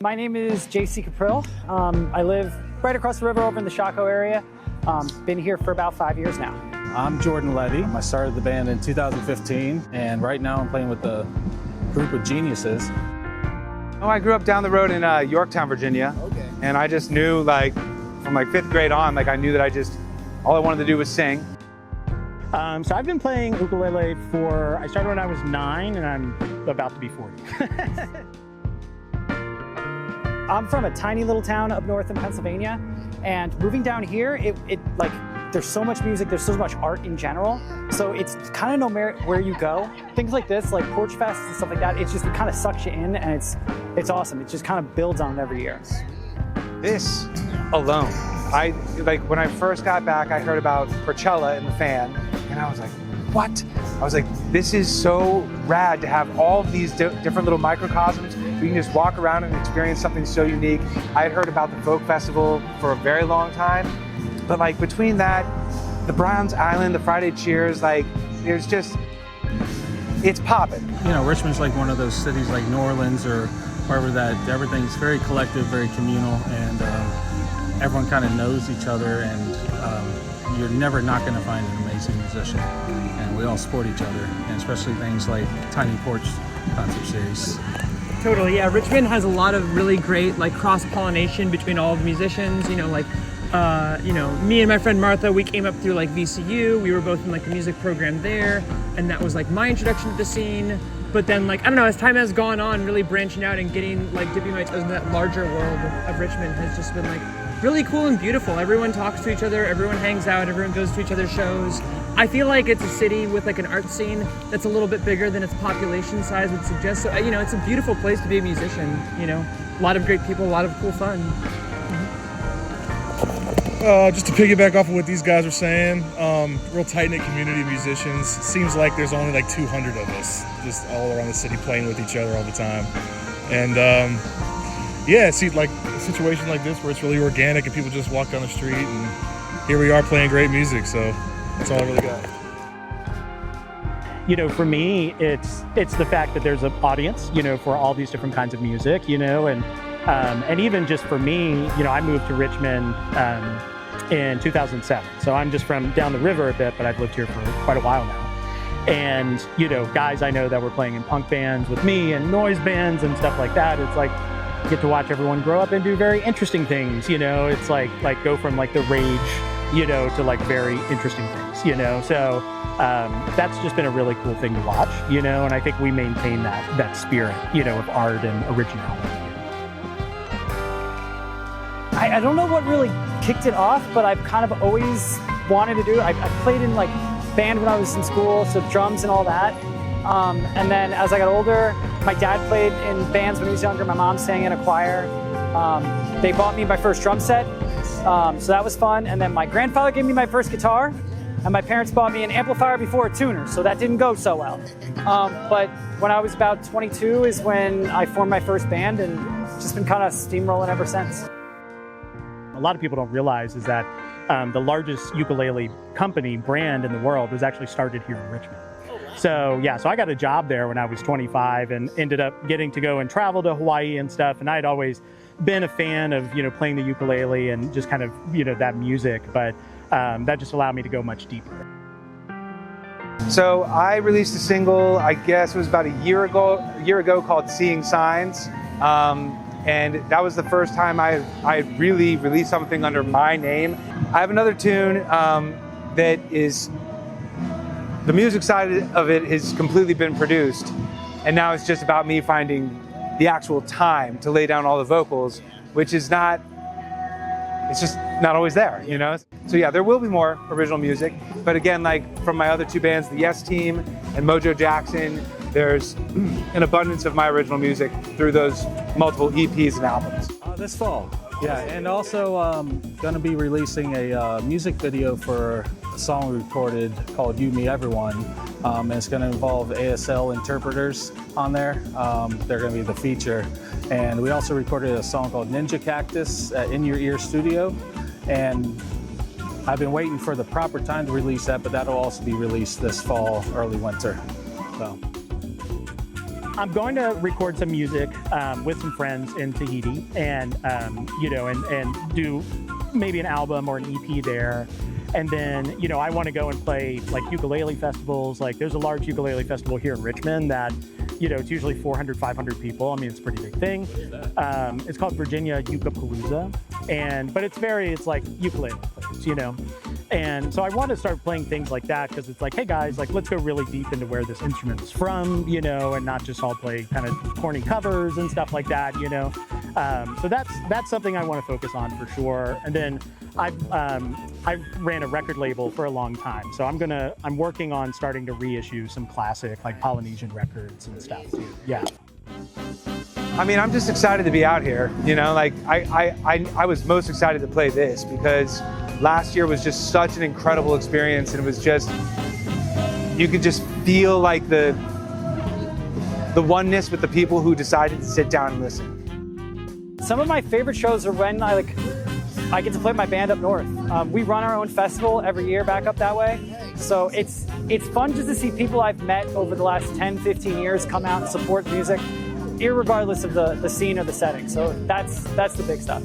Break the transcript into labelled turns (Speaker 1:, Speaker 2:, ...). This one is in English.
Speaker 1: My name is Jaycie Cupril. I live right across the river over in the Chaco area. Been here for about 5 years now.
Speaker 2: I'm Jordan Levy. I started the band in 2015, and right now I'm playing with a group of geniuses.
Speaker 3: Oh, I grew up down the road in Yorktown, Virginia.
Speaker 2: Okay.
Speaker 3: And I just knew, from 5th grade on, I knew that all I wanted to do was sing.
Speaker 4: So I've been playing ukulele I started when I was 9, and I'm about to be 40.
Speaker 1: I'm from a tiny little town up north in Pennsylvania, and moving down here, there's so much music, there's so much art in general, so it's kind of no matter where you go. Things like this, like Porch Fest and stuff like that, it kind of sucks you in, and it's awesome. It just kind of builds on it every year.
Speaker 3: This alone, when I first got back, I heard about Coachella and the Fan, and I was like, what? I was like, this is so rad to have all of these different little microcosms. We can just walk around and experience something so unique. I had heard about the folk festival for a very long time, but between that, the Bronze Island, the Friday Cheers, it's popping.
Speaker 2: You know, Richmond's like one of those cities like New Orleans or wherever that everything's very collective, very communal, and everyone kind of knows each other, and you're never not going to find an amazing musician, and we all support each other, and especially things like Tiny Porch concert series.
Speaker 5: Totally, yeah. Richmond has a lot of really great cross-pollination between all the musicians. Me and my friend Martha, we came up through VCU. We were both in the music program there, and that was my introduction to the scene. But then I don't know, as time has gone on, really branching out and getting dipping my toes in that larger world of Richmond has just been really cool and beautiful. Everyone talks to each other, everyone hangs out, everyone goes to each other's shows. I feel like it's a city with an art scene that's a little bit bigger than its population size would suggest. So, it's a beautiful place to be a musician, A lot of great people, a lot of cool fun.
Speaker 6: Just to piggyback off of what these guys were saying, real tight-knit community of musicians. Seems like there's only 200 of us just all around the city playing with each other all the time. And see, a situation like this where it's really organic and people just walk down the street, and here we are playing great music, so that's all I really got.
Speaker 4: For me, it's the fact that there's an audience, for all these different kinds of music, and even just for me, I moved to Richmond in 2007. So I'm just from down the river a bit, but I've lived here for quite a while now. And, guys I know that were playing in punk bands with me and noise bands and stuff like that. It's you get to watch everyone grow up and do very interesting things, It's go from the rage, to very interesting things, So that's just been a really cool thing to watch, and I think we maintain that spirit, of art and originality.
Speaker 1: I don't know what really kicked it off, but I've kind of always wanted to do it. I played in band when I was in school, so drums and all that. And then as I got older, my dad played in bands when he was younger. My mom sang in a choir. They bought me my first drum set, so that was fun. And then my grandfather gave me my first guitar, and my parents bought me an amplifier before a tuner, so that didn't go so well. But when I was about 22 is when I formed my first band, and just been kind of steamrolling ever since.
Speaker 4: A lot of people don't realize is that the largest ukulele company brand in the world was actually started here in Richmond. So I got a job there when I was 25 and ended up getting to go and travel to Hawaii and stuff. And I'd always been a fan of, playing the ukulele and just kind of, that music. But that just allowed me to go much deeper.
Speaker 3: So I released a single, I guess it was about a year ago called Seeing Signs. And that was the first time I really released something under my name. I have another tune that is, the music side of it has completely been produced. And now it's just about me finding the actual time to lay down all the vocals, which is it's just not always there, So yeah, there will be more original music. But again, from my other two bands, the Yes Team and Mojo Jackson, there's an abundance of my original music through those multiple EPs and albums.
Speaker 2: This fall, yeah, and also going to be releasing a music video for a song we recorded called You, Me, Everyone, and it's going to involve ASL interpreters on there. They're going to be the feature, and we also recorded a song called Ninja Cactus at In Your Ear Studio, and I've been waiting for the proper time to release that, but that'll also be released this fall, early winter. So.
Speaker 4: I'm going to record some music with some friends in Tahiti, and you know, and do maybe an album or an EP there. And then, you know, I want to go and play like ukulele festivals. Like there's a large ukulele festival here in Richmond that, you know, it's usually 400, 500 people. I mean, it's a pretty big thing. It's called Virginia Ukapalooza. But it's like ukulele players, you know. And so I want to start playing things like that because it's like, hey guys, like let's go really deep into where this instrument is from, you know, and not just all play kind of corny covers and stuff like that, you know. So that's something I want to focus on for sure. And then I ran a record label for a long time, so I'm working on starting to reissue some classic like Polynesian records and stuff too. Yeah.
Speaker 3: I mean, I'm just excited to be out here. You know, like I was most excited to play this because last year was just such an incredible experience, and it was just, you could just feel like the oneness with the people who decided to sit down and listen.
Speaker 1: Some of my favorite shows are when I get to play my band up north. We run our own festival every year back up that way. So it's fun just to see people I've met over the last 10, 15 years come out and support music, irregardless of the scene or the setting. So that's the big stuff.